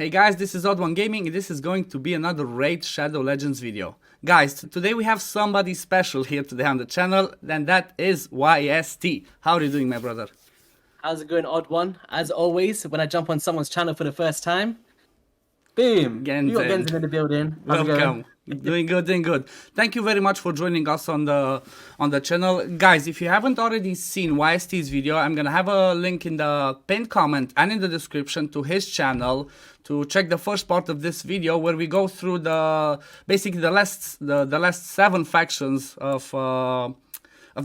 Hey guys, this is Odd1 Gaming and this is going to be another Raid Shadow Legends video. Guys, today we have somebody special here today on the channel, and that is YST. How are you doing, my brother? How's it going, Odd One? As always, when I jump on someone's channel for the first time, boom! Genzen. You got Genzen in the building. How's it Welcome. going? Doing good, doing good. Thank you very much for joining us on the channel. Guys, if you haven't already seen YST's video, I'm gonna have a link in the pinned comment and in the description to his channel to check the first part of this video where we go through basically the last 7 factions of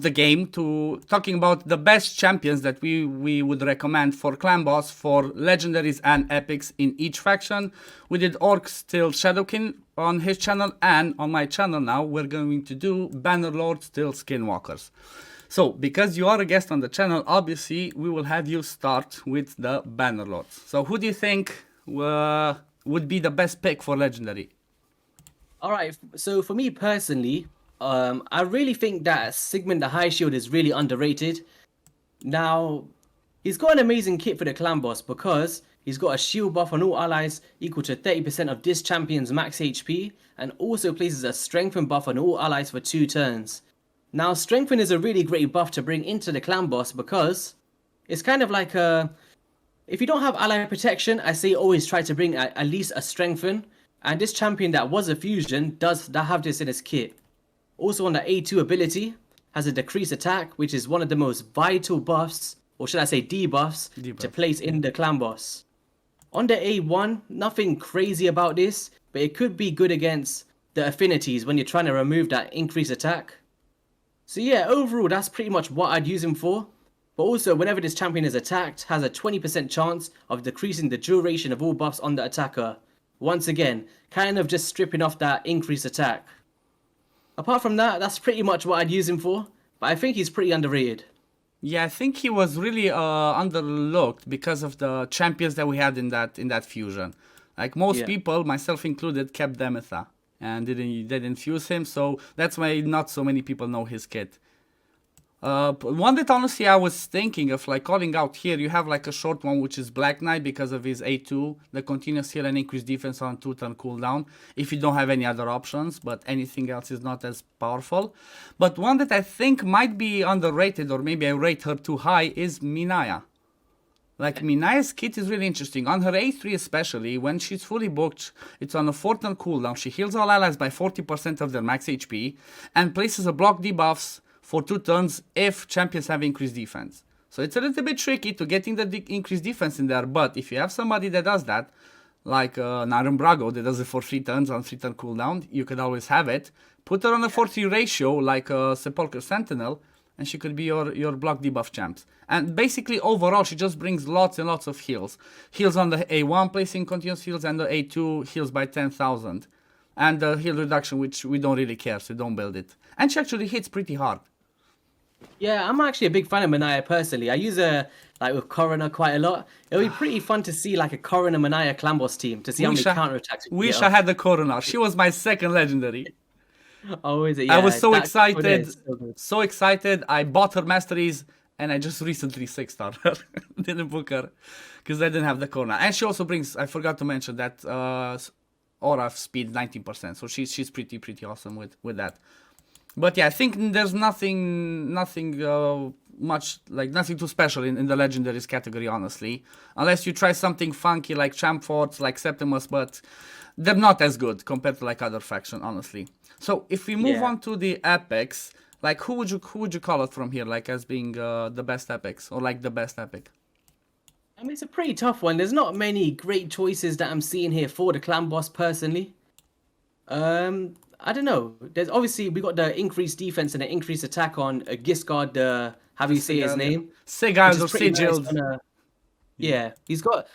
the game, to talking about the best champions that we would recommend for clan boss, for legendaries and epics in each faction. We did Orcs till Shadowkin on his channel, and on my channel now we're going to do Bannerlords till Skinwalkers. So because you are a guest on the channel, obviously we will have you start with the Bannerlords. So who do you think would be the best pick for legendary? Alright, so for me personally, I really think that Sigmund the High Shield is really underrated. Now, he's got an amazing kit for the clan boss because he's got a shield buff on all allies equal to 30% of this champion's max HP, and also places a strengthen buff on all allies for 2 turns. Now, strengthen is a really great buff to bring into the clan boss because it's kind of like if you don't have ally protection, I say always try to bring at least a strengthen, and this champion that was a fusion does have this in his kit. Also on the A2 ability, has a decreased attack, which is one of the most vital buffs, or should I say debuffs, to place in the clan boss. On the A1, nothing crazy about this, but it could be good against the affinities when you're trying to remove that increased attack. So yeah, overall that's pretty much what I'd use him for. But also, whenever this champion is attacked, has a 20% chance of decreasing the duration of all buffs on the attacker. Once again, kind of just stripping off that increased attack. Apart from that, that's pretty much what I'd use him for, but I think he's pretty underrated. Yeah, I think he was really underlooked because of the champions that we had in that fusion. Like most people, myself included, kept Demetha and didn't fuse him, so that's why not so many people know his kit. One that honestly I was thinking of like calling out here, you have like a short one which is Black Knight because of his A2, the continuous heal and increased defense on 2-turn cooldown, if you don't have any other options, but anything else is not as powerful. But one that I think might be underrated, or maybe I rate her too high, is Minaya. Like Minaya's kit is really interesting. On her A3 especially, when she's fully booked, it's on a 4-turn cooldown, she heals all allies by 40% of their max HP, and places a block debuffs for 2 turns if champions have increased defense. So it's a little bit tricky to getting the increased defense in there, but if you have somebody that does that, like Naren Brago that does it for 3 turns on 3-turn cooldown, you could always have it. Put her on a 4-3 ratio like a Sepulchre Sentinel, and she could be your block debuff champs. And basically overall she just brings lots and lots of heals. Heals on the A1 placing continuous heals, and the A2 heals by 10,000. And the heal reduction, which we don't really care, so don't build it. And she actually hits pretty hard. Yeah, I'm actually a big fan of Minaya personally. I use her like with Coroner quite a lot. It'll be pretty fun to see like a Coroner Minaya clan boss team to see how many counterattacks. Wish I had the Coroner. She was my second legendary. Oh, is it? Yeah, I was so excited, so excited. I bought her masteries, and I just recently 6-starred her. Didn't book her because I didn't have the Coroner. And she also brings, I forgot to mention that aura speed 19%. So she's pretty awesome with that. But yeah, I think there's nothing much, like nothing too special in the legendaries category, honestly. Unless you try something funky like Champ Forts, like Septimus, but they're not as good compared to like other faction, honestly. So if we move on to the epics, like who would you call it from here, like as being the best epics, or like the best epic? I mean, it's a pretty tough one. There's not many great choices that I'm seeing here for the clan boss personally. I don't know. There's obviously we got the increased defense and the increased attack on Giscard. How do you say his name? Sigurd or Sigurd. Nice yeah, he's got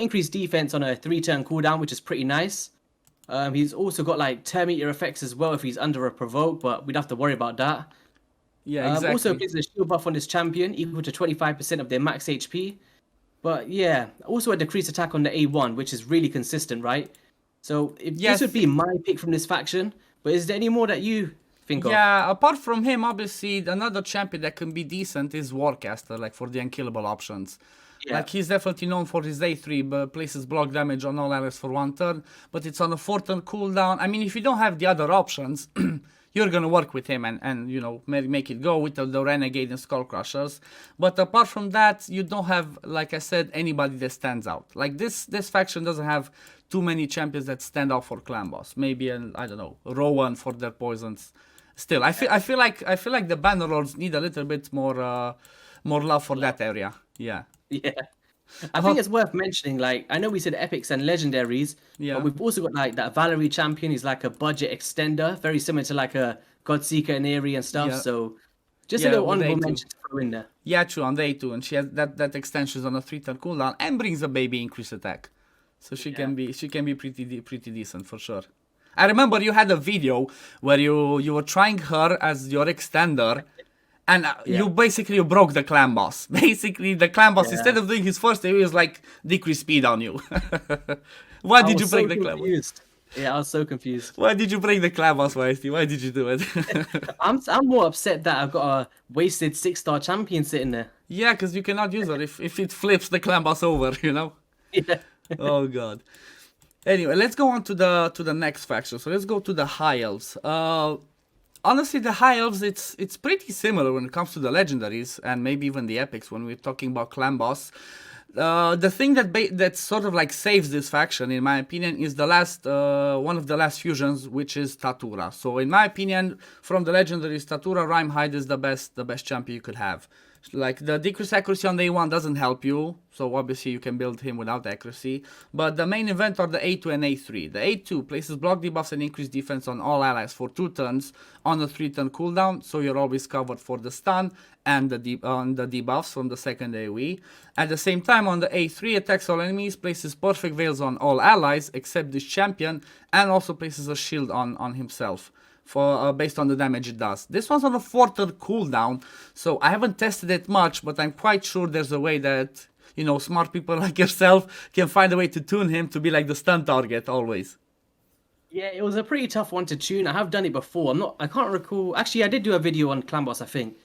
increased defense on a 3-turn cooldown, which is pretty nice. He's also got like Terminator effects as well if he's under a provoke, but we'd have to worry about that. Yeah, exactly. Also places a shield buff on this champion equal to 25% of their max HP. But yeah, also a decreased attack on the A1, which is really consistent, right? So this would be my pick from this faction. But is there any more that you think of? Yeah, apart from him, obviously, another champion that can be decent is Warcaster, like for the unkillable options. Yeah. Like he's definitely known for his A3, but places block damage on all allies for 1 turn, but it's on a 4-turn cooldown. I mean, if you don't have the other options, you're gonna work with him and you know, make it go with the Renegade and Skull Crushers. But apart from that, you don't have, like I said, anybody that stands out. Like this faction doesn't have too many champions that stand out for clan boss. Maybe I don't know, Rowan for their poisons. Still, I feel like the Bannerlords need a little bit more love for that area. Yeah. Yeah. I think it's worth mentioning, like, I know we said epics and legendaries, Yeah. but we've also got like that Valerie champion is like a budget extender, very similar to like a Godseeker and Eerie and stuff. Yeah. So just Yeah, a little with honorable A2. mention to throw in there. Yeah, true, on the A2, and she has that extension on a 3-turn cooldown and brings a baby increase attack, so she can be pretty decent for sure. I remember you had a video where you were trying her as your extender, and you basically broke the clan boss. Basically, the clan boss instead of doing his first AoE, was like decrease speed on you. Why did you break the clan boss? Yeah, I was so confused. Why did you break the clan boss, YST? Why did you do it? I'm more upset that I've got a wasted 6-star champion sitting there. Yeah, because you cannot use her if it flips the clan boss over, you know? Yeah. Oh god. Anyway, let's go on to the next faction. So let's go to the High Elves. Honestly, the High Elves, it's pretty similar when it comes to the legendaries and maybe even the epics when we're talking about clan boss. The thing that sort of like saves this faction, in my opinion, is the last one of the last fusions, which is Tatura. So in my opinion, from the legendaries, Tatura Rhymehide is the best champion you could have. Like the decreased accuracy on the A1 doesn't help you, so obviously you can build him without accuracy. But the main event are the A2 and A3. The A2 places block debuffs and increased defense on all allies for 2 turns on a 3-turn cooldown, so you're always covered for the stun and the debuffs from the second AoE. At the same time, on the A3, attacks all enemies, places perfect veils on all allies except this champion, and also places a shield on himself. For based on the damage it does. This one's on a 4-turn cooldown, so I haven't tested it much, but I'm quite sure there's a way that, you know, smart people like yourself can find a way to tune him to be like the stun target always. Yeah, it was a pretty tough one to tune. I have done it before. I can't recall. Actually, I did do a video on clan boss, I think.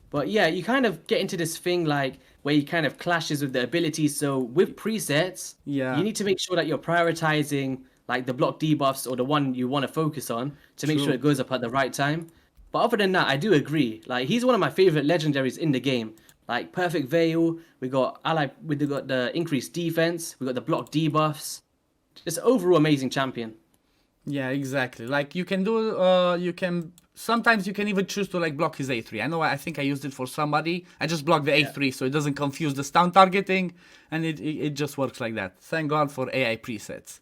But yeah, you kind of get into this thing like where you kind of clashes with the abilities. So with presets, you need to make sure that you're prioritizing like the block debuffs or the one you want to focus on to make sure it goes up at the right time. But other than that, I do agree. Like, he's one of my favorite legendaries in the game. Like, perfect veil, we got the increased defense, we got the block debuffs. Just overall amazing champion. Yeah, exactly. Like, you can do, sometimes you can even choose to like block his A3. I know, I think I used it for somebody. I just blocked the A3 so it doesn't confuse the stun targeting, and it just works like that. Thank God for AI presets.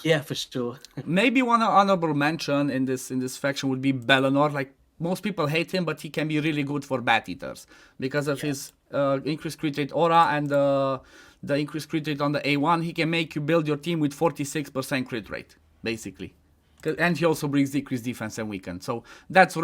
Yeah, for sure. Maybe one honorable mention in this faction would be Bellinor. Like, most people hate him, but he can be really good for Bat Eaters because of his increased crit rate aura and the increased crit rate on the A1. He can make you build your team with 46% crit rate, basically. And he also brings decreased defense and weaken. So that's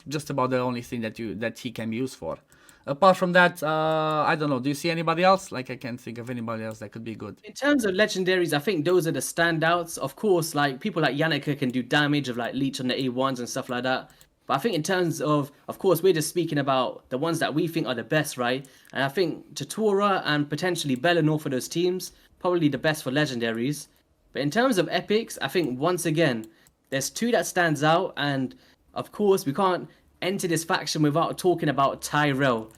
just about the only thing that he can be used for. Apart from that, I don't know. Do you see anybody else? Like, I can't think of anybody else that could be good. In terms of legendaries, I think those are the standouts. Of course, like people like Yannicka can do damage of like leech on the A1s and stuff like that. But I think in terms of course, we're just speaking about the ones that we think are the best, right? And I think Tatura and potentially Bellinor for those teams, probably the best for legendaries. But in terms of epics, I think once again, there's 2 that stands out. And of course, we can't enter this faction without talking about Tyrell.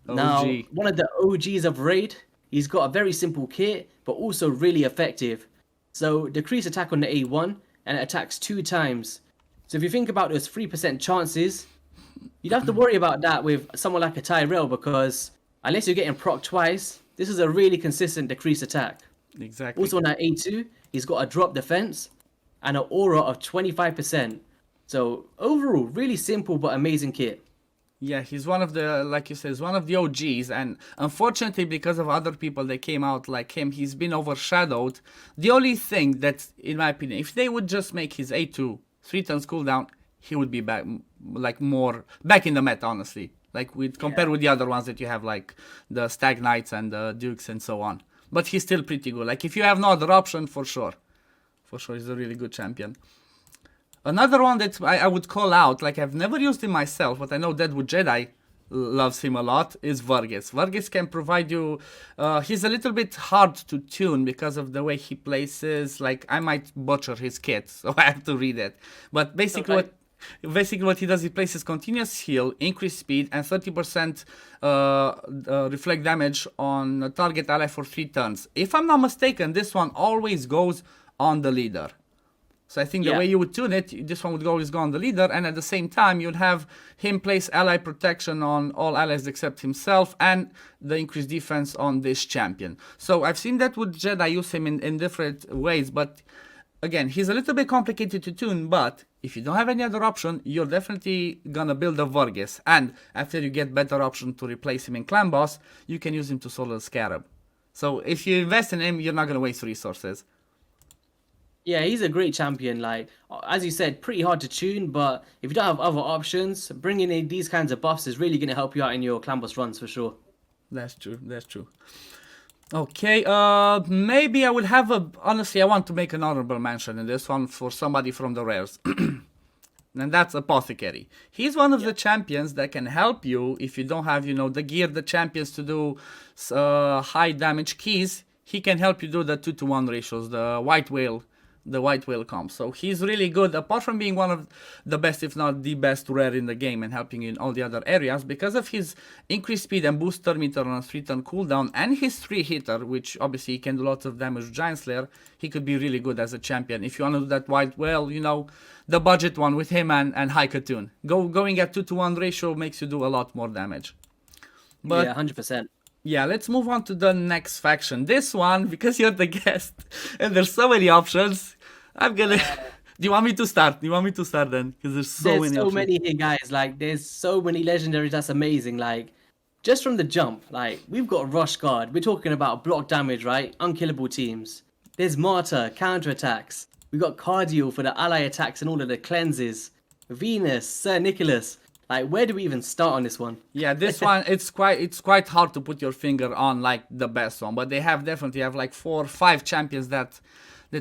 OG. Now, one of the OGs of Raid, he's got a very simple kit, but also really effective. So, decrease attack on the A1, and it attacks 2 times. So if you think about those 3% chances, you'd have to worry about that with someone like a Tyrell, because unless you're getting proc twice, this is a really consistent decrease attack. Exactly. Also on that A2, he's got a drop defense and an aura of 25%. So overall, really simple but amazing kit. Yeah, he's one of the, like you said, he's one of the OGs, and unfortunately, because of other people that came out like him, he's been overshadowed. The only thing that, in my opinion, if they would just make his A2 3 turns cooldown, he would be back, like more back in the meta, honestly. Like compared with the other ones that you have, like the Stag Knights and the Dukes and so on. But he's still pretty good. Like, if you have no other option, for sure, he's a really good champion. Another one that I would call out, like I've never used him myself, but I know Deadwood Jedi loves him a lot is Vargas. Vargas can provide you. He's a little bit hard to tune because of the way he places. Like I might butcher his kit, so I have to read it. But basically what he does, he places continuous heal, increased speed, and 30% reflect damage on a target ally for 3 turns. If I'm not mistaken, this one always goes on the leader. So I think the way you would tune it, this one would always go on the leader, and at the same time you'd have him place ally protection on all allies except himself, and the increased defense on this champion. So I've seen that with Jedi use him in different ways, but again, he's a little bit complicated to tune, but if you don't have any other option, you're definitely gonna build a Vargas, and after you get better option to replace him in Clan Boss, you can use him to solo the Scarab. So if you invest in him, you're not gonna waste resources. Yeah, he's a great champion. Like, as you said, pretty hard to tune, but if you don't have other options, bringing in these kinds of buffs is really going to help you out in your clan boss runs for sure. That's true. That's true. Okay, maybe I would have honestly, I want to make an honorable mention in this one for somebody from the rares. And that's Apothecary. He's one of the champions that can help you if you don't have, the gear, the champions to do high damage keys. He can help you do the 2-to-1 ratios, the white whale comp. So he's really good, apart from being one of the best, if not the best rare in the game and helping you in all the other areas, because of his increased speed and boost turn meter on a 3-turn cooldown, and his 3-hitter, which obviously he can do lots of damage with Giant Slayer. He could be really good as a champion. If you want to do that white whale, the budget one with him and High Katoon. Going at 2-to-1 ratio makes you do a lot more damage. But yeah, 100%. Yeah, let's move on to the next faction. This one, because you're the guest, and there's so many options, I'm gonna... Do you want me to start? Then? Because there's so many here, guys. Like, there's so many legendaries. That's amazing. Like, just from the jump, like, we've got Rush Guard. We're talking about block damage, right? Unkillable teams. There's Martyr, counterattacks. We got Cardio for the ally attacks and all of the cleanses. Venus, Sir Nicholas. Like, where do we even start on this one? Yeah, this one, it's quite hard to put your finger on, like, the best one. But they definitely have like 4 or 5 champions that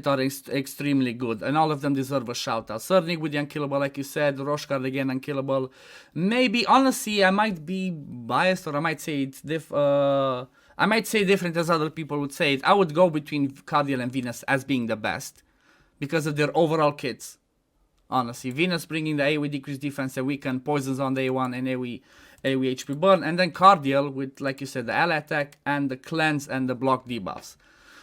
are extremely good. And all of them deserve a shout out. Cernig with the unkillable, like you said. Roshguard again, unkillable. Maybe, honestly, I might be biased, or I might say it's I might say different as other people would say it. I would go between Cardiel and Venus as being the best, because of their overall kits. Honestly, Venus bringing the AoE decreased defense and weaken poisons on the A1 and AoE HP burn, and then Cardiel with, like you said, the ally attack and the cleanse and the block debuffs.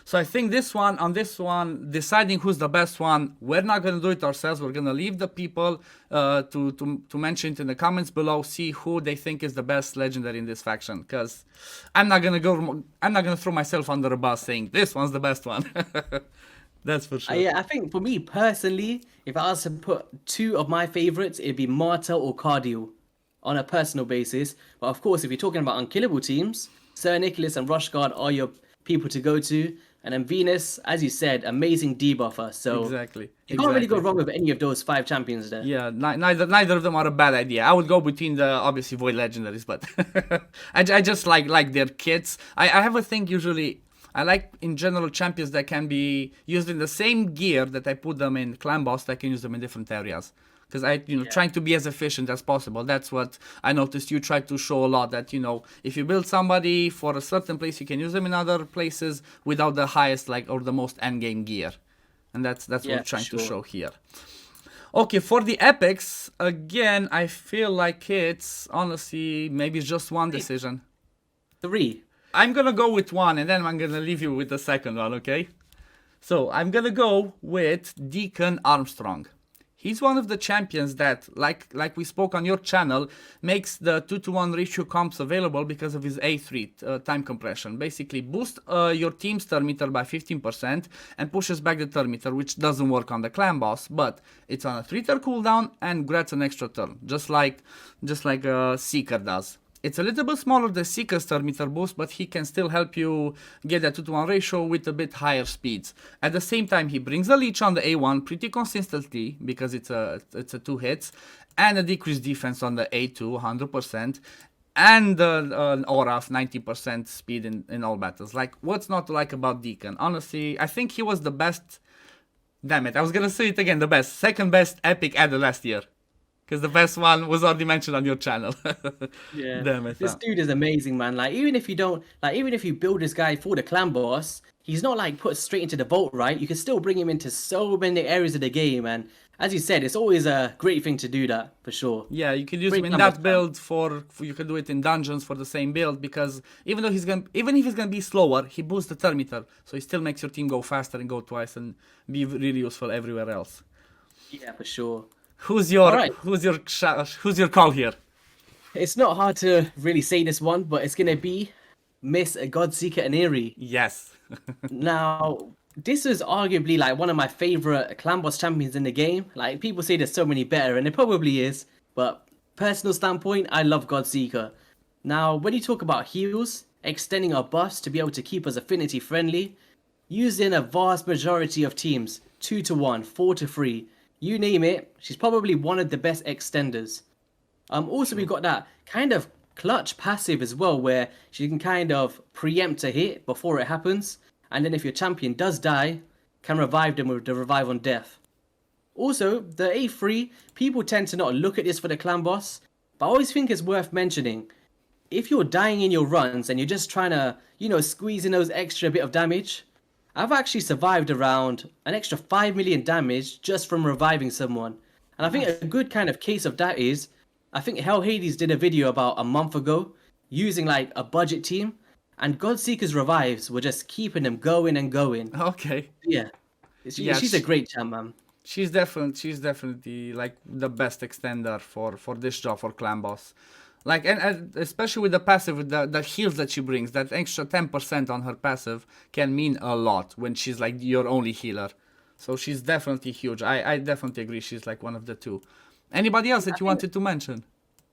So I think on this one, deciding who's the best one, we're not gonna do it ourselves. We're gonna leave the people to mention it in the comments below, see who they think is the best legendary in this faction. Because I'm not gonna throw myself under a bus saying this one's the best one. That's for sure. Yeah, I think for me personally, if I was to put 2 of my favorites, it'd be Martyr or Cardio on a personal basis. But of course, if you're talking about unkillable teams, Sir Nicholas and Rushguard are your people to go to. And then Venus, as you said, amazing debuffer. So exactly. You can't really go wrong with any of those 5 champions there. Yeah, neither of them are a bad idea. I would go between the obviously Void Legendaries, but I just like their kits. I have a thing usually. I like, in general, champions that can be used in the same gear that I put them in Clan Boss. I can use them in different areas. Because trying to be as efficient as possible. That's what I noticed you try to show a lot. That, if you build somebody for a certain place, you can use them in other places without the highest, or the most endgame gear. And that's what we're trying to show here. Okay, for the epics, again, I feel like it's, honestly, maybe just one decision. 3. I'm gonna go with 1, and then I'm gonna leave you with the second one, okay? So, I'm gonna go with Deacon Armstrong. He's one of the champions that, like we spoke on your channel, makes the 2-to-1 ratio comps available because of his A3 time compression. Basically, boosts your team's turn meter by 15% and pushes back the turn meter, which doesn't work on the clan boss, but it's on a 3-turn cooldown and grants an extra turn, just like Seeker does. It's a little bit smaller than Seeker's turn meter boost, but he can still help you get that 2-to-1 ratio with a bit higher speeds. At the same time, he brings a leech on the A1 pretty consistently, because it's a 2 hits, and a decreased defense on the A2, 100%, and an aura of 90% speed in all battles. Like, what's not to like about Deacon? Honestly, I think he was the best. Damn it, I was gonna say it again, the best. Second best epic added last year. Because the best one was already mentioned on your channel. Yeah, Damn this dude is amazing, man. Like, even if you don't, like, even if you build this guy for the clan boss, he's not like put straight into the vault, right? You can still bring him into so many areas of the game, and as you said, it's always a great thing to do that for sure. Yeah, you could use him Great in clan boss that plan. build you could do it in dungeons for the same build because even if he's gonna be slower, he boosts the turn meter, so he still makes your team go faster and go twice and be really useful everywhere else. Yeah, for sure. Who's All your right. who's your call here? It's not hard to really say this one, but it's gonna be Miss Godseeker Aneri. Yes. Now, this is arguably like one of my favorite clan boss champions in the game. Like, people say there's so many better, and it probably is. But personal standpoint, I love Godseeker. Now, when you talk about heals, extending our buffs to be able to keep us affinity friendly, used in a vast majority of teams, 2-1, 4-3, you name it, she's probably one of the best extenders. Also, we've got that kind of clutch passive as well, where she can kind of preempt a hit before it happens, and then if your champion does die, can revive them with the revive on death. Also, the A3, people tend to not look at this for the clan boss, but I always think it's worth mentioning. If you're dying in your runs and you're just trying to, squeeze in those extra bit of damage, I've actually survived around an extra 5 million damage just from reviving someone. And I think a good kind of case of that is, I think Hell Hades did a video about a month ago using like a budget team, and Godseeker's revives were just keeping them going and going. Okay. Yeah, she's a great champ, man. She's definitely like the best extender for this job for clan boss. Like and especially with the passive, with the heals that she brings, that extra 10% on her passive can mean a lot when she's like your only healer. So she's definitely huge. I definitely agree. She's like one of the two. Anybody else that you wanted to mention?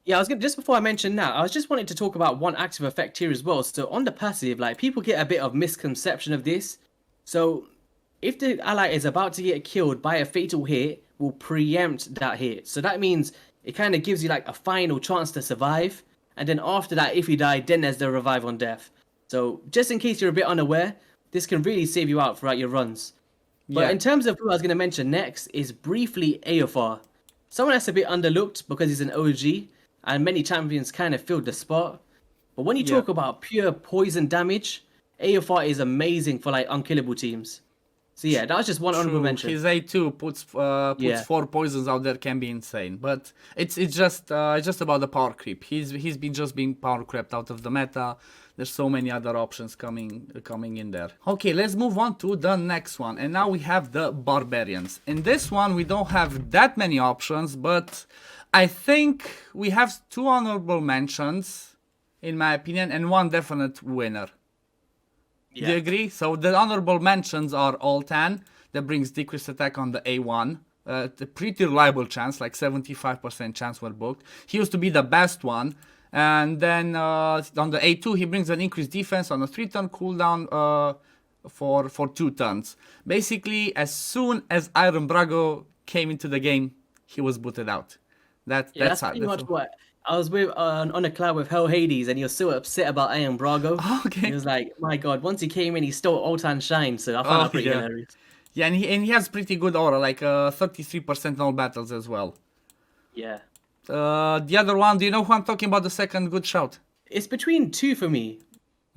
Yeah, I was gonna, just before I mention that, I was just wanting to talk about one active effect here as well. So on the passive, like, people get a bit of misconception of this. So if the ally is about to get killed by a fatal hit, will preempt that hit. So that means it kind of gives you like a final chance to survive, and then after that, if you die, then there's the revive on death. So just in case you're a bit unaware, this can really save you out throughout your runs. But in terms of who I was going to mention next is briefly AFR. Someone that's a bit underlooked because he's an OG, and many champions kind of filled the spot. But when you talk about pure poison damage, AFR is amazing for like unkillable teams. So yeah, that was just one honorable mention. His A2 puts 4 poisons out there, can be insane, but it's just about the power creep. He's been just being power crept out of the meta. There's so many other options coming in there. Okay, let's move on to the next one, and now we have the Barbarians. In this one, we don't have that many options, but I think we have 2 honorable mentions, in my opinion, and 1 definite winner. Do you agree? So the honorable mentions are Altan, that brings decreased attack on the A1. A pretty reliable chance, like 75% chance when booked. He used to be the best one. And then on the A2, he brings an increased defense on a 3-turn cooldown for 2 turns. Basically, as soon as Iron Brago came into the game, he was booted out. That's pretty much what I was with on a cloud with Hell Hades, and he was so upset about Iron Brago. Okay. He was like, "My God!" Once he came in, he stole Altan Shine. So I found that pretty hilarious. Yeah, and he has pretty good aura, like 33% in all battles as well. Yeah. The other one, do you know who I'm talking about? The second good shout. It's between 2 for me.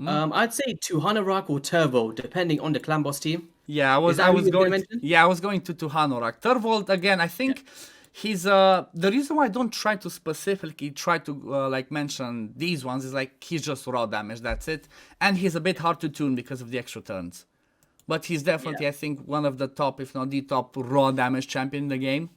I'd say Tuhanorak or Turvo, depending on the clan boss team. Yeah, I was going to Tuhanorak. Turvold again, I think. He's the reason why I don't try to specifically like mention these ones is like he's just raw damage, that's it, and he's a bit hard to tune because of the extra turns, but he's definitely I think one of the top, if not the top, raw damage champion in the game.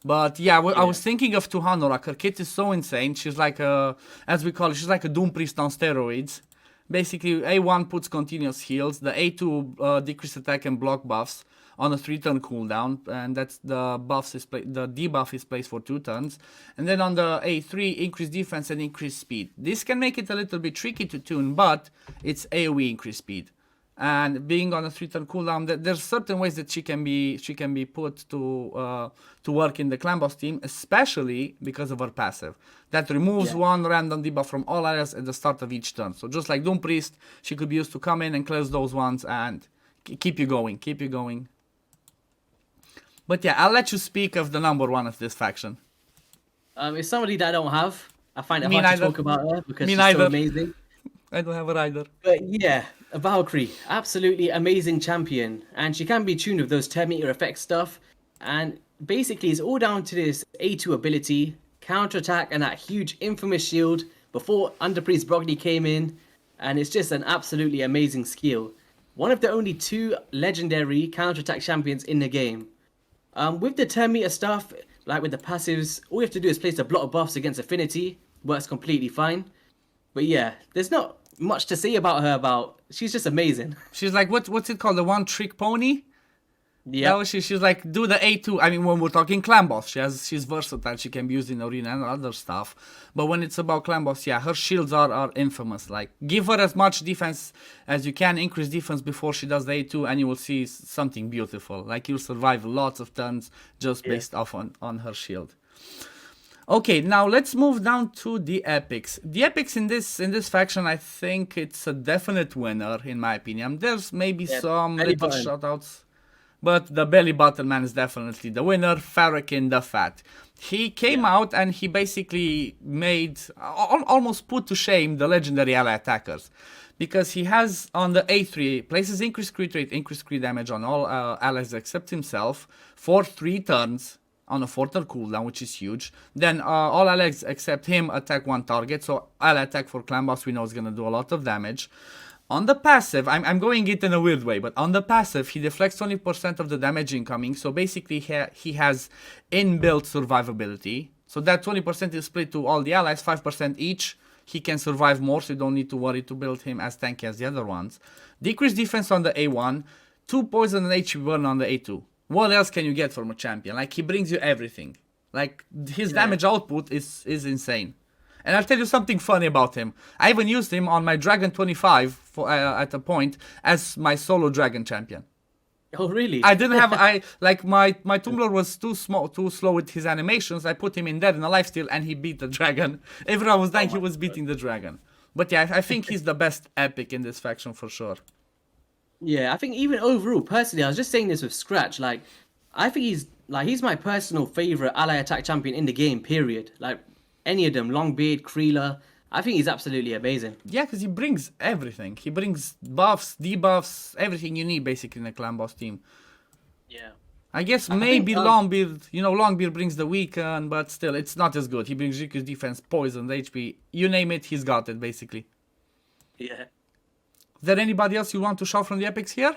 But I was thinking of Tuhanorak. Her kit is so insane. She's like as we call it, she's like a Doom Priest on steroids. Basically, A1 puts continuous heals, the A2 decreased attack and block buffs on a 3-turn cooldown, and that's the debuff is placed for 2 turns. And then on the A3, increased defense and increased speed. This can make it a little bit tricky to tune, but it's AoE increased speed. And being on a 3-turn cooldown, there's certain ways that she can be put to work in the clan boss team, especially because of her passive. That removes 1 random debuff from all areas at the start of each turn. So just like Doom Priest, she could be used to come in and cleanse those ones and keep you going. But yeah, I'll let you speak of the number 1 of this faction. It's somebody that I don't have. I find it Me hard to neither. talk about her because Me she's so neither. amazing. I don't have a rider. But yeah, a Valkyrie, absolutely amazing champion, and she can be tuned with those Terminator effect stuff. And basically, it's all down to this A2 ability, counterattack, and that huge infamous shield before Underpriest Brogni came in, and it's just an absolutely amazing skill. One of the only two legendary counterattack champions in the game. With the Terminator stuff, like with the passives, all you have to do is place a block of buffs against Affinity, works completely fine. But yeah, there's not much to say about her. She's just amazing. She's like, what's it called? The one trick pony? Yeah. No, she's like, do the A2. I mean, when we're talking clan boss, she's versatile. She can be used in arena and other stuff. But when it's about clan boss, yeah, her shields are infamous. Like, give her as much defense as you can, increase defense before she does the A2, and you will see something beautiful. Like, you'll survive lots of turns just based off on her shield. Okay, now let's move down to the epics. The epics in this faction, I think it's a definite winner in my opinion. There's maybe some little shoutouts, but the belly button man is definitely the winner. Farrakhan the Fat. He came out and he basically made almost put to shame the legendary ally attackers, because he has on the A3 places increased crit rate, increased crit damage on all allies except himself for 3 turns. On a 4-turn cooldown, which is huge. Then all allies except him attack 1 target. So ally attack for clan boss we know is gonna do a lot of damage. On the passive, I'm going it in a weird way, but on the passive he deflects 20% of the damage incoming. So basically he has inbuilt survivability. So that 20% is split to all the allies, 5% each. He can survive more, so you don't need to worry to build him as tanky as the other ones. Decreased defense on the A1, 2 poison and HP burn on the A2. What else can you get from a champion? Like, he brings you everything. Like, his damage output is insane. And I'll tell you something funny about him. I even used him on my Dragon 25 for, at a point as my solo Dragon champion. Oh, really? I didn't have... my Tumbler was too slow with his animations. I put him in there in a lifesteal and he beat the Dragon. Everyone was dying, he was beating the Dragon. But yeah, I think he's the best epic in this faction for sure. Yeah, I think even overall, personally, I was just saying this with Scratch. Like, I think he's my personal favorite ally attack champion in the game. Period. Like, any of them, Longbeard, Kreela, I think he's absolutely amazing. Yeah, because he brings everything. He brings buffs, debuffs, everything you need basically in a clan boss team. Yeah. I guess maybe Longbeard, Longbeard brings the weaken, but still, it's not as good. He brings Riku's defense, poison, HP, you name it, he's got it basically. Yeah. Is there anybody else you want to shout from the epics here?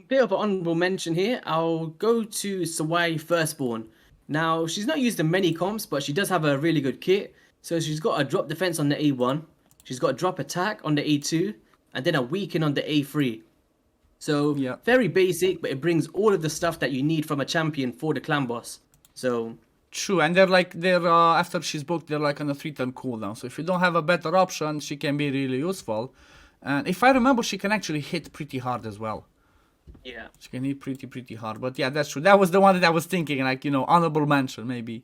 Bit of an honorable mention here. I'll go to Sawai Firstborn. Now, she's not used in many comps, but she does have a really good kit. So she's got a drop defense on the A1. She's got a drop attack on the A2. And then a weaken on the A3. So, very basic, but it brings all of the stuff that you need from a champion for the clan boss. So... True, and they're after she's booked, they're like on a 3-turn cooldown. So if you don't have a better option, she can be really useful. And if I remember, she can actually hit pretty hard as well. Yeah. She can hit pretty hard. But yeah, that's true. That was the one that I was thinking, like, honorable mention, maybe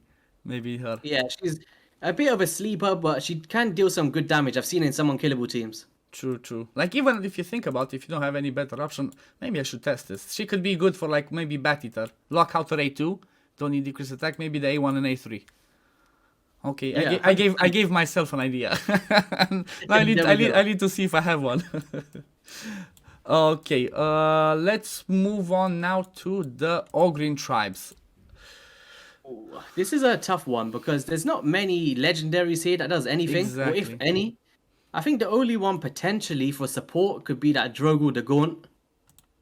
her. Yeah, she's a bit of a sleeper, but she can deal some good damage. I've seen it in some unkillable teams. True. Like, even if you think about it, if you don't have any better option, maybe I should test this. She could be good for, like, maybe Bat Eater. Lock out her A2. Don't need decreased attack. Maybe the A1 and A3. Okay, yeah, I gave myself an idea. I need to see if I have one. Okay, let's move on now to the Ogryn tribes. Ooh, this is a tough one because there's not many legendaries here that does anything, or if any. I think the only one potentially for support could be that Drogo the Gaunt.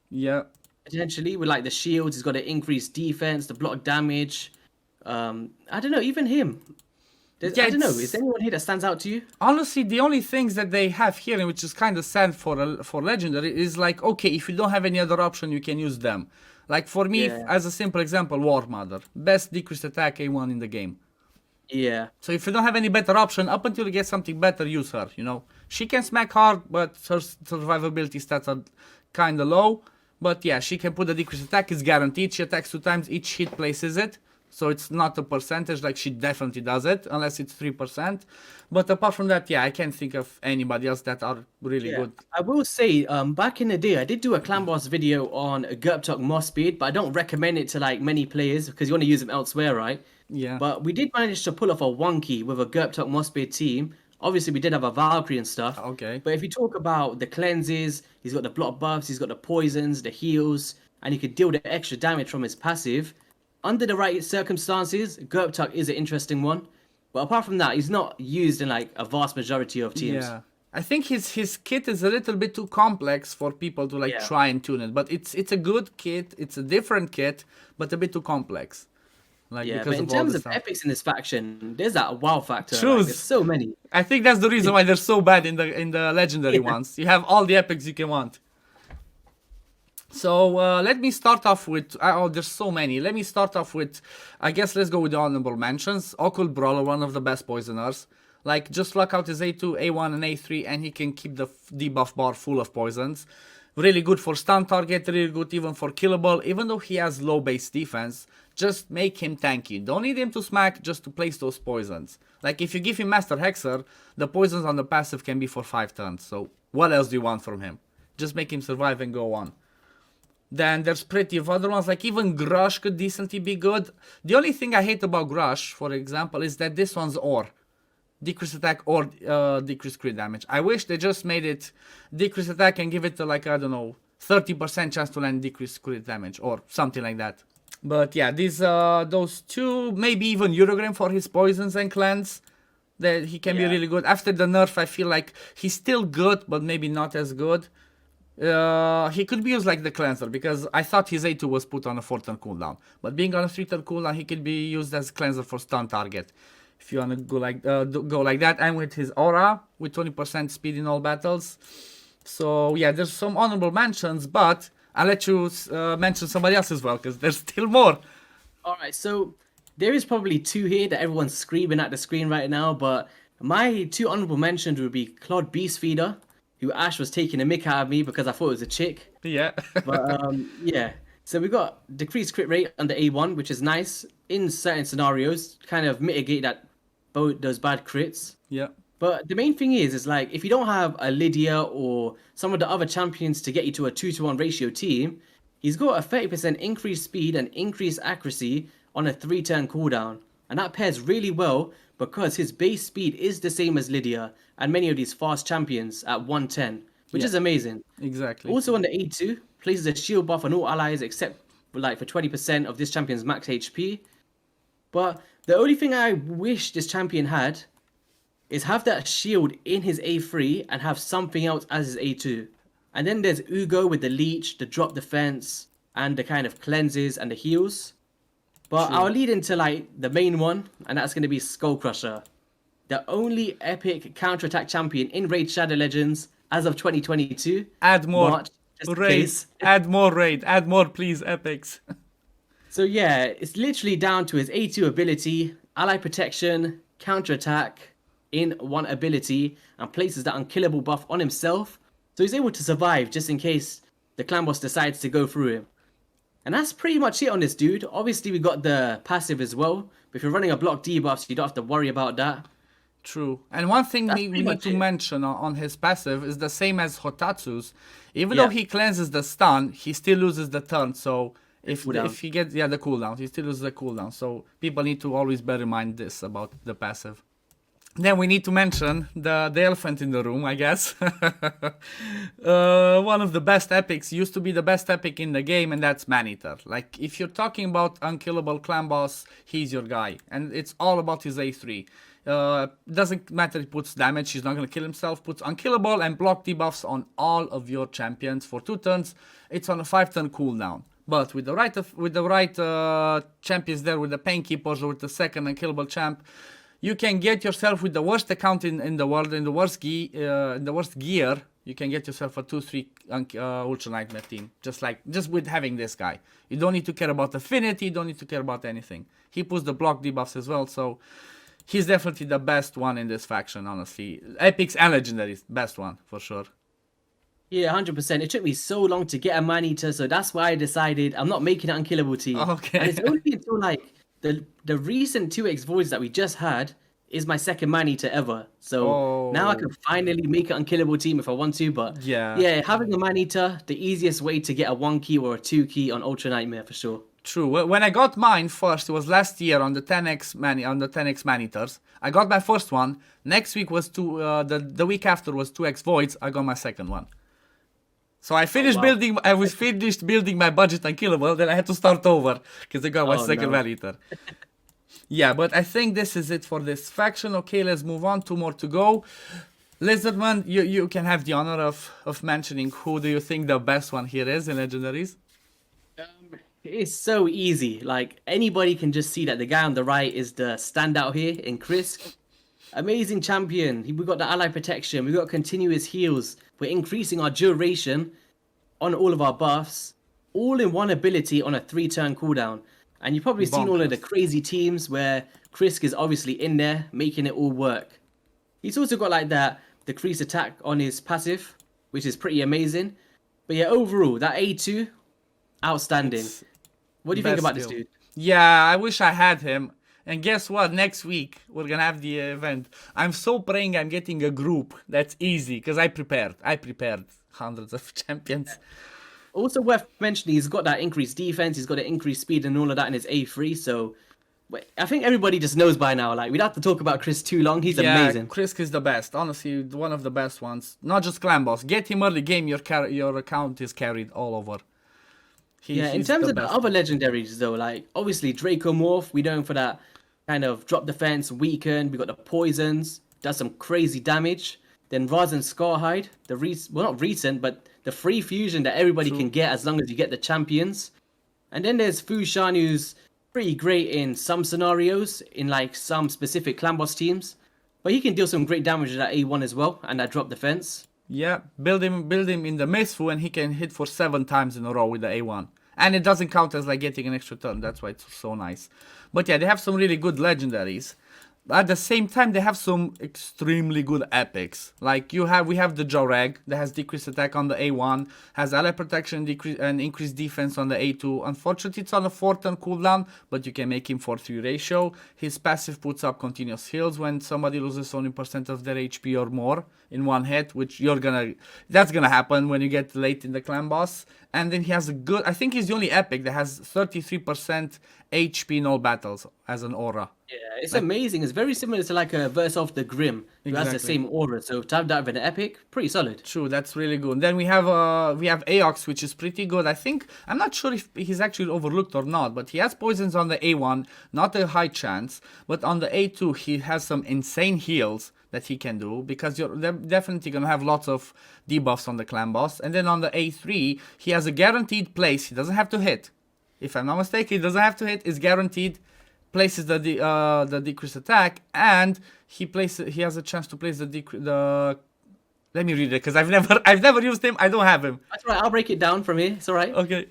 Yeah. Potentially, with like the shields, he's got to increase defense, the block damage. I don't know, even him. I don't know. Is there anyone here that stands out to you? Honestly, the only things that they have here, which is kind of sad for legendary, is like, okay, if you don't have any other option, you can use them. Like for me, as a simple example, War Mother, best decreased attack A1 in the game. Yeah. So if you don't have any better option, up until you get something better, use her. She can smack hard, but her survivability stats are kind of low. But yeah, she can put the decreased attack. It's guaranteed. She attacks 2 times. Each hit places it. So it's not a percentage, like she definitely does it, unless it's 3%. But apart from that, yeah, I can't think of anybody else that are really good. I will say, back in the day, I did do a clan boss video on Gurptok Mossbeard, but I don't recommend it to like many players because you want to use them elsewhere, right? Yeah. But we did manage to pull off a 1 key with a Gurptuk Mossbeard team. Obviously, we did have a Valkyrie and stuff. Okay. But if you talk about the cleanses, he's got the block buffs, he's got the poisons, the heals, and he could deal the extra damage from his passive. Under the right circumstances, Gurptuk is an interesting one. But apart from that, he's not used in like a vast majority of teams. Yeah. I think his kit is a little bit too complex for people to like try and tune it. But it's a good kit. It's a different kit, but a bit too complex. Like, Yeah, because but in of all terms the of stuff. epics in this faction, there's that wow factor. True. Like, there's so many. I think that's the reason why they're so bad in the legendary ones. You have all the epics you can want. So let me start off with, oh, there's so many. Let me start off with, I guess let's go with the honorable mentions. Occult Brawler, one of the best poisoners. Like, just lock out his A2, A1, and A3, and he can keep the debuff bar full of poisons. Really good for stun target, really good even for killable. Even though he has low base defense, just make him tanky. Don't need him to smack, just to place those poisons. Like, if you give him Master Hexer, the poisons on the passive can be for 5 turns. So, what else do you want from him? Just make him survive and go on. Then there's plenty of other ones, like even Grush could decently be good. The only thing I hate about Grush, for example, is that this one's or. Decrease attack or decrease crit damage. I wish they just made it decrease attack and give it to, like, I don't know, 30% chance to land decrease crit damage or something like that. But yeah, those two, maybe even Ogryn for his poisons and cleanse. That he can be really good. After the nerf, I feel like he's still good, but maybe not as good. He could be used like the cleanser, because I thought his A2 was put on a 4-turn cooldown. But being on a 3-turn cooldown, he could be used as cleanser for stun target. If you want to go like that. And with his aura, with 20% speed in all battles. So yeah, there's some honorable mentions, but I'll let you mention somebody else as well, because there's still more. Alright, so there is probably 2 here that everyone's screaming at the screen right now, but my 2 honorable mentions would be Claude Beastfeeder, who Ash was taking a mick out of me because I thought it was a chick. Yeah. But yeah. So we got decreased crit rate under A1, which is nice in certain scenarios, kind of mitigate those bad crits. Yeah. But the main thing is like, if you don't have a Lydia or some of the other champions to get you to a 2-to-1 ratio team, he's got a 30% increased speed and increased accuracy on a 3-turn cooldown. And that pairs really well because his base speed is the same as Lydia and many of these fast champions at 110, which is amazing. Exactly. Also on the A2, places a shield buff on all allies except like for 20% of this champion's max HP. But the only thing I wish this champion had is have that shield in his A3 and have something else as his A2. And then there's Ugo with the leech, the drop defense, and the kind of cleanses and the heals. But I'll lead into like the main one, and that's going to be Skull Crusher. The only epic counterattack champion in Raid Shadow Legends as of 2022. Add more March, raid. Add more raid. Add more, please, epics. So yeah, it's literally down to his A2 ability, ally protection, counterattack in one ability, and places that unkillable buff on himself. So he's able to survive just in case the clan boss decides to go through him. And that's pretty much it on this dude. Obviously we got the passive as well. But if you're running a block debuff, so you don't have to worry about that. True. And one thing we need to mention on his passive is the same as Hotatsu's. Even though he cleanses the stun, he still loses the turn. So if he gets the cooldown, he still loses the cooldown. So people need to always bear in mind this about the passive. Then we need to mention the elephant in the room, I guess. One of the best epics, used to be the best epic in the game, and that's Maneater. Like, if you're talking about unkillable clan boss, he's your guy. And it's all about his A3. Doesn't matter if he puts damage, he's not going to kill himself. Puts unkillable and block debuffs on all of your champions for 2 turns. It's on a 5-turn cooldown. But with the right champions there, with the Pain Keepers or with the second unkillable champ, you can get yourself with the worst account in the world, in the worst gear. You can get yourself a 2-3 Ultra Nightmare team, just with having this guy. You don't need to care about affinity. You don't need to care about anything. He puts the block debuffs as well, so he's definitely the best one in this faction. Honestly, epics and legendaries, best one for sure. Yeah, 100%. It took me so long to get a Maneater, so that's why I decided I'm not making an unkillable team. Okay. And it's only until like the recent 2x voids that we just had is my second Maneater ever. So now I can finally make an unkillable team if I want to. But yeah, having a Maneater, the easiest way to get a 1 key or a 2 key on Ultra Nightmare for sure. True. When I got mine first, it was last year on the 10x man-eaters. I got my first one. Next week was the week after was 2x voids. I got my second one. So I finished building. I was finished building my budget unkillable. Then I had to start over because I got my second man-eater. Yeah, but I think this is it for this faction. Okay, let's move on. 2 more to go. Lizardman, you can have the honor of mentioning who do you think the best one here is in Legendaries? It's so easy. Like, anybody can just see that the guy on the right is the standout here in Chris. Amazing champion. We got the ally protection. We got continuous heals. We're increasing our duration on all of our buffs. All in one ability on a 3-turn cooldown. And you've probably seen all of the crazy teams where Chris is obviously in there, making it all work. He's also got like that decreased attack on his passive, which is pretty amazing. But yeah, overall, that A2, outstanding. What do you think about this dude? Yeah, I wish I had him. And guess what? Next week, we're going to have the event. I'm so praying I'm getting a group that's easy, because I prepared hundreds of champions. Also worth mentioning, he's got that increased defense, he's got the increased speed and all of that in his A3, so I think everybody just knows by now. Like, we don't have to talk about Chris too long. He's amazing. Chris is the best. Honestly, one of the best ones. Not just clan boss. Get him early game, your account is carried all over. In terms of the other legendaries though, like obviously Dracomorph, we're going for that kind of drop defense, weaken. We got the poisons, does some crazy damage. Then Raz and Scarhide, not recent, but the free fusion that everybody can get as long as you get the champions. And then there's Fushan, who's pretty great in some scenarios, in like some specific clan boss teams. But he can deal some great damage with that A1 as well, and that drop defense. Yeah, build him in the Mistful and he can hit for 7 times in a row with the A1. And it doesn't count as like getting an extra turn, that's why it's so nice. But yeah, they have some really good legendaries. At the same time, they have some extremely good epics. Like we have the Joreg that has decreased attack on the A1, has ally protection and increased defense on the A2. Unfortunately, it's on a 4-turn cooldown, but you can make him 4-3 ratio. His passive puts up continuous heals when somebody loses 20% of their HP or more in one hit, which that's gonna happen when you get late in the clan boss. And then he has I think he's the only epic that has 33% HP in all battles as an aura. Yeah, it's amazing. It's very similar to like a verse of the Grim, who has the same aura. So to have that with an epic, pretty solid. True, that's really good. Then we have Aox, which is pretty good. I'm not sure if he's actually overlooked or not, but he has poisons on the A1, not a high chance. But on the A2, he has some insane heals that he can do, because you're definitely gonna have lots of debuffs on the clan boss. And then on the A3, he has a guaranteed place. He doesn't have to hit. If I'm not mistaken, he doesn't have to hit. It's guaranteed. Places the decreased attack, and he has a chance to place the. Let me read it, because I've never used him. I don't have him. That's right. I'll break it down from here. It's all right. Okay.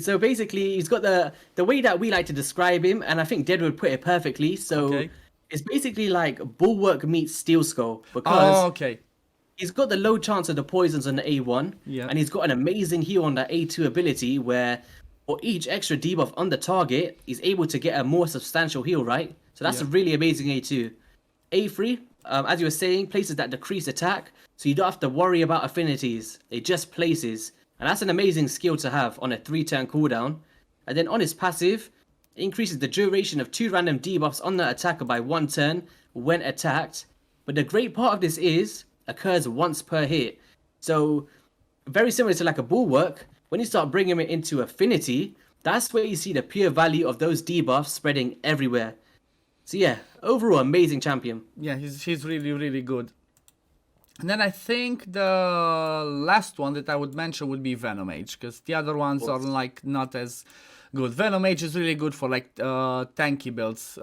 So basically, he's got the way that we like to describe him, and I think Deadwood put it perfectly. So it's basically like Bulwark meets Steel Skull, because he's got the low chance of the poisons on the A1, and he's got an amazing heal on the A2 ability where for each extra debuff on the target, he's able to get a more substantial heal, right? So that's a really amazing A2. A3, as you were saying, places that decrease attack, so you don't have to worry about affinities. It just places. And that's an amazing skill to have on a 3-turn cooldown. And then on his passive, it increases the duration of 2 random debuffs on the attacker by 1 turn when attacked. But the great part of this occurs once per hit. So very similar to like a Bulwark. When you start bringing it into affinity, that's where you see the pure value of those debuffs spreading everywhere. So yeah, overall amazing champion. Yeah, he's really, really good. And then I think the last one that I would mention would be Venomage, because the other ones are like not as good. Venomage is really good for like tanky builds.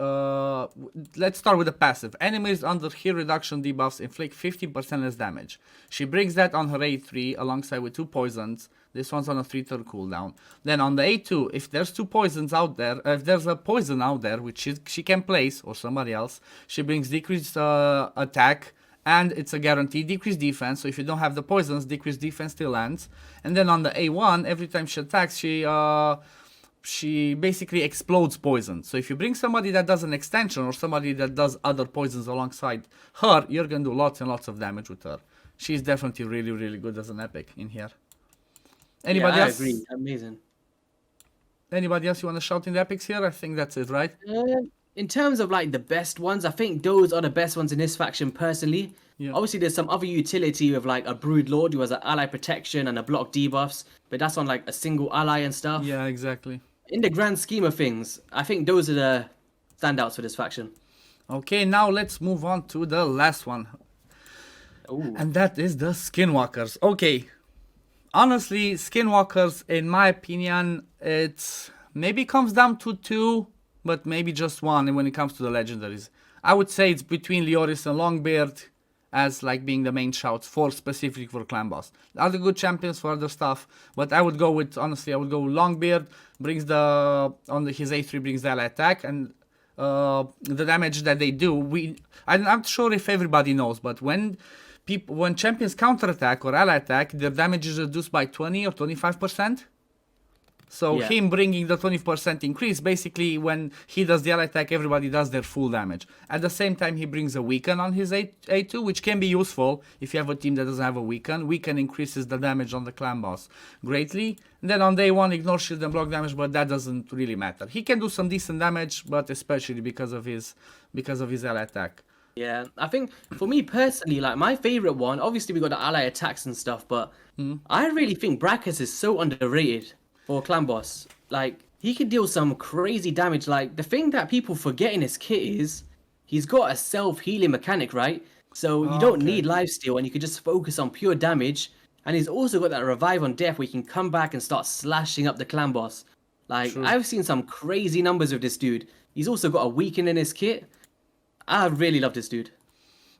Let's start with the passive. Enemies under heal reduction debuffs inflict 15% less damage. She brings that on her A3 alongside with 2 poisons. This one's on a 3-turn cooldown. Then on the A2, if there's 2 poisons out there, if there's a poison out there, which she can place, or somebody else, she brings decreased attack, and it's a guaranteed decreased defense. So if you don't have the poisons, decreased defense still lands. And then on the A1, every time she attacks, she basically explodes poison. So if you bring somebody that does an extension, or somebody that does other poisons alongside her, you're gonna do lots and lots of damage with her. She's definitely really, really good as an epic in here. Anybody else? I agree. Amazing. Anybody else you want to shout in the epics here? I think that's it, right? In terms of like the best ones, I think those are the best ones in this faction personally. Yeah. Obviously, there's some other utility with like a Brood Lord who has an ally protection and a block debuffs, but that's on like a single ally and stuff. Yeah, exactly. In the grand scheme of things, I think those are the standouts for this faction. Okay, now let's move on to the last one. Ooh. And that is the Skinwalkers. Okay. Honestly, Skinwalkers, in my opinion, it's maybe comes down to 2, but maybe just 1 when it comes to the legendaries. I would say it's between Leoris and Longbeard as like being the main shouts for specific for clan boss. Other good champions for other stuff, but I would go with, honestly, I would go with Longbeard, brings his A3 brings the ally attack, and the damage that they do, I'm not sure if everybody knows, but when champions counterattack or ally attack, their damage is reduced by 20 or 25%. So him bringing the 20% increase, basically when he does the ally attack, everybody does their full damage. At the same time, he brings a weaken on his A2, which can be useful if you have a team that doesn't have a weaken. Weaken increases the damage on the clan boss greatly. And then on day 1, ignore shield and block damage, but that doesn't really matter. He can do some decent damage, but especially because of his ally attack. Yeah, I think for me personally, like my favorite one, obviously we got the ally attacks and stuff, but I really think Brachus is so underrated for clan boss. Like he can deal some crazy damage. Like the thing that people forget in his kit is he's got a self-healing mechanic, right? So you don't need lifesteal and you can just focus on pure damage. And he's also got that revive on death where you can come back and start slashing up the clan boss. Like True. I've seen some crazy numbers with this dude. He's also got a weaken in his kit. I really love this dude.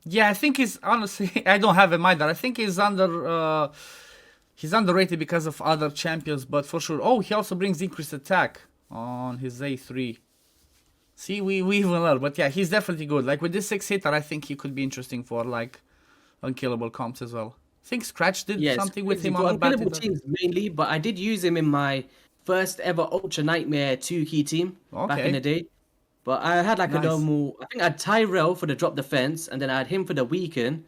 Yeah, I think he's honestly, I don't have him either. I think he's underrated because of other champions, but for sure. Oh, he also brings increased attack on his A3. See, we even learn, but yeah, he's definitely good. Like with this 6-hitter, I think he could be interesting for like unkillable comps as well. I think Scratch did something with him on the unkillable teams mainly, but I did use him in my first ever Ultra Nightmare 2-key team back in the day. But I had like a normal, I think I had Tyrell for the drop defense, and then I had him for the weaken,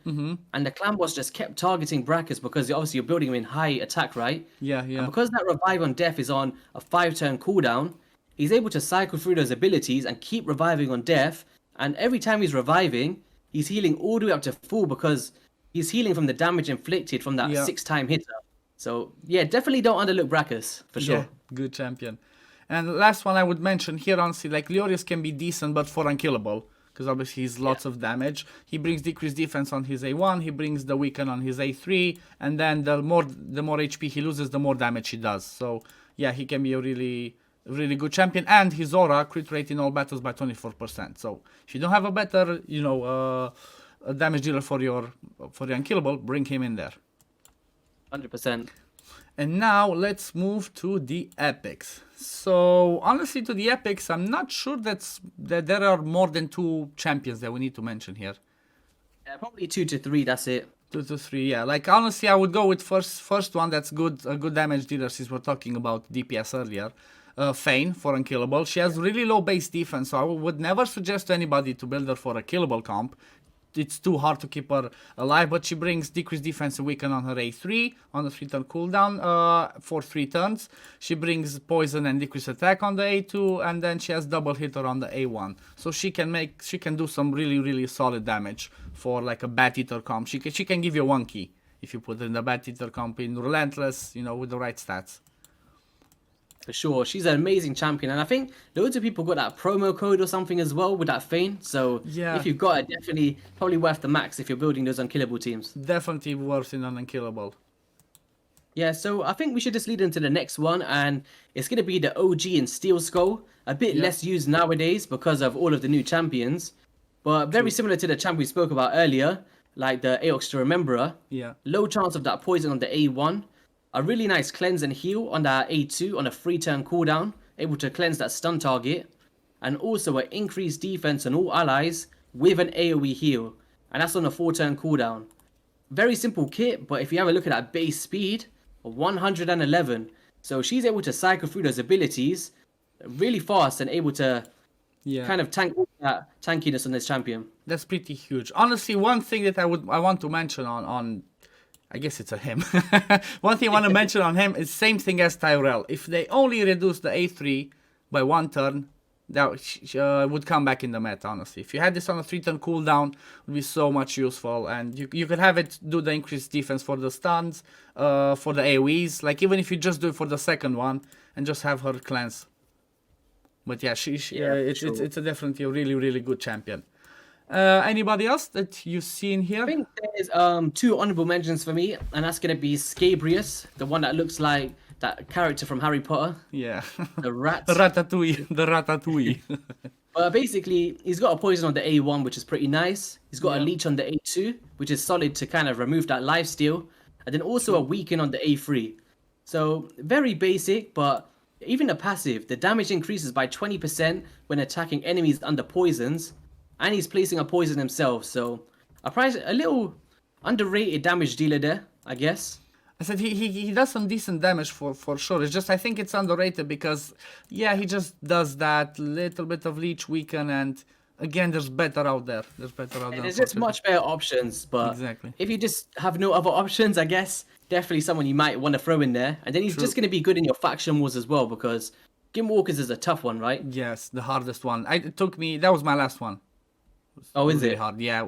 and the clan boss just kept targeting Brachus because obviously you're building him in high attack, right? Yeah. And because that revive on death is on a 5-turn cooldown, he's able to cycle through those abilities and keep reviving on death, and every time he's reviving, he's healing all the way up to full because he's healing from the damage inflicted from that 6-time hitter. So yeah, definitely don't underlook Brachus, for sure. Yeah, good champion. And last one I would mention here, honestly, like Leorius can be decent, but for unkillable, because obviously he's lots of damage. He brings decreased defense on his A1, he brings the weaken on his A3, and then the more HP he loses, the more damage he does. So yeah, he can be a really good champion, and his aura crit rate in all battles by 24%. So if you don't have a better, a damage dealer for your unkillable, bring him in there. 100%. And now let's move to the epics. So honestly, to the epics, I'm not sure that there are more than 2 champions that we need to mention here. Yeah, probably 2 to 3. That's it. 2 to 3, yeah. Like honestly, I would go with first one that's good, a good damage dealer since we're talking about DPS earlier. Fane for unkillable. She has really low base defense, so I would never suggest to anybody to build her for a killable comp. It's too hard to keep her alive, but she brings decreased defense and weaken on her A3 on the 3-turn cooldown for 3 turns. She brings poison and decreased attack on the A2, and then she has double hitter on the A1. So she can do some really solid damage for like a bat eater comp. She can give you 1 key if you put in the bat eater comp in relentless, with the right stats. For sure, she's an amazing champion, and I think loads of people got that promo code or something as well with that Fane. So if you've got it, definitely probably worth the max if you're building those unkillable teams. Definitely worth in an unkillable. Yeah, so I think we should just lead into the next one, and it's going to be the OG in Steel Skull. A bit less used nowadays because of all of the new champions, but very similar to the champ we spoke about earlier, like the Aox to Rememberer. Yeah. Low chance of that poison on the A1. A really nice cleanse and heal on that A2 on a 3-turn cooldown, able to cleanse that stun target, and also an increased defense on all allies with an AoE heal, and that's on a 4-turn cooldown. Very simple kit, but if you have a look at that base speed, 111. So she's able to cycle through those abilities really fast and able to kind of tank all that tankiness on this champion. That's pretty huge. Honestly, one thing that I want to mention on I guess it's a him. One thing I want to mention on him is same thing as Tyrell. If they only reduce the A3 by 1 turn, that would come back in the meta, honestly. If you had this on a 3-turn cooldown, it would be so much useful. And you could have it do the increased defense for the stuns, for the AoEs. Like, even if you just do it for the second one and just have her cleanse. But yeah, it's definitely a really, really good champion. Anybody else that you've seen here? I think there's 2 honorable mentions for me, and that's gonna be Scabrius, the one that looks like that character from Harry Potter. Yeah. The rat. Ratatouille. The Ratatouille. Basically, he's got a poison on the A1, which is pretty nice. He's got a leech on the A2, which is solid to kind of remove that lifesteal. And then also a weaken on the A3. So, very basic, but even a passive, the damage increases by 20% when attacking enemies under poisons. And he's placing a poison himself, so a little underrated damage dealer there, I guess. I said he does some decent damage for sure. It's just I think it's underrated because yeah, he just does that little bit of leech weaken, and again there's better out there. There's just much better options, but exactly. If you just have no other options, I guess definitely someone you might want to throw in there. And then he's just going to be good in your faction wars as well, because Skinwalkers is a tough one, right? Yes, the hardest one. That was my last one. Oh, is it? Hard. Yeah,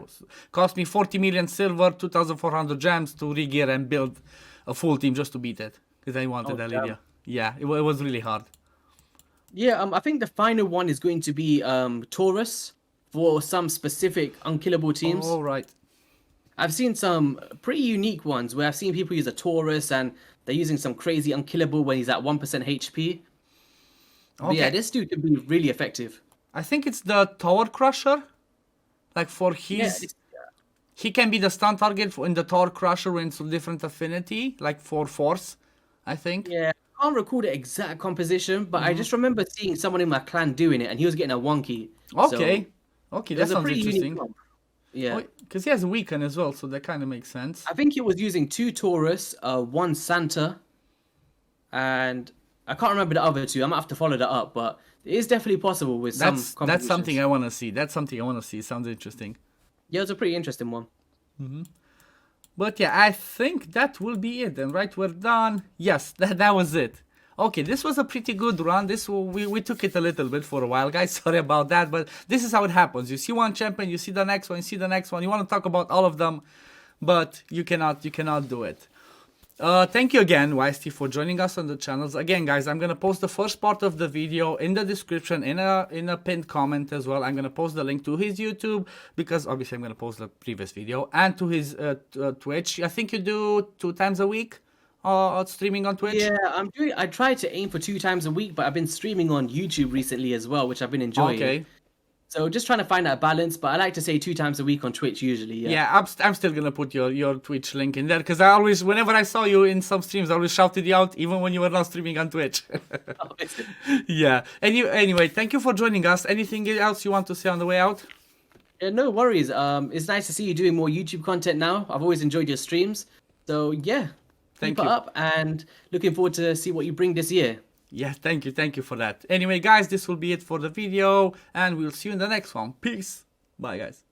cost me 40 million silver, 2,400 gems to regear and build a full team just to beat it, because I wanted Lydia. Yeah, it was really hard. Yeah, I think the final one is going to be Taurus for some specific unkillable teams. Oh, right. I've seen some pretty unique ones where I've seen people use a Taurus and they're using some crazy unkillable when he's at 1% HP. Okay. Yeah, this dude can be really effective. I think it's the Tower Crusher. Like for his, he can be the stun target in the Tower Crusher when it's a different affinity, like for Force, I think. Yeah, I can't recall the exact composition, but I just remember seeing someone in my clan doing it, and he was getting a wonky. Okay, okay, that sounds interesting. Yeah, because he has a weaken as well, so that kind of makes sense. I think he was using 2 Taurus, 1 Santa, and I can't remember the other 2. I might have to follow that up, but it is definitely possible with some compositions. That's something I want to see. Sounds interesting. Yeah, it's a pretty interesting one. But yeah, I think that will be it then, right? We're done. Yes, that was it. Okay, this was a pretty good run. We took it a little bit for a while, guys. Sorry about that, but this is how it happens. You see one champion, you see the next one, you see the next one. You want to talk about all of them, but you cannot do it. Thank you again, YST, for joining us on the channels. Again, guys, I'm gonna post the first part of the video in the description, in a pinned comment as well. I'm gonna post the link to his YouTube, because obviously I'm gonna post the previous video, and to his Twitch. I think you do 2 times a week streaming on Twitch. Yeah, I try to aim for 2 times a week, but I've been streaming on YouTube recently as well, which I've been enjoying. Okay. So just trying to find that balance, but I like to say 2 times a week on Twitch usually. Yeah, I'm still gonna put your Twitch link in there, because I always, whenever I saw you in some streams, I always shouted you out, even when you were not streaming on Twitch. Yeah. Anyway, thank you for joining us. Anything else you want to say on the way out? Yeah, no worries. It's nice to see you doing more YouTube content now. I've always enjoyed your streams. So yeah, keep it up, and looking forward to see what you bring this year. Yeah, thank you for that. Anyway, guys, this will be it for the video, and we'll see you in the next one. Peace. Bye, guys.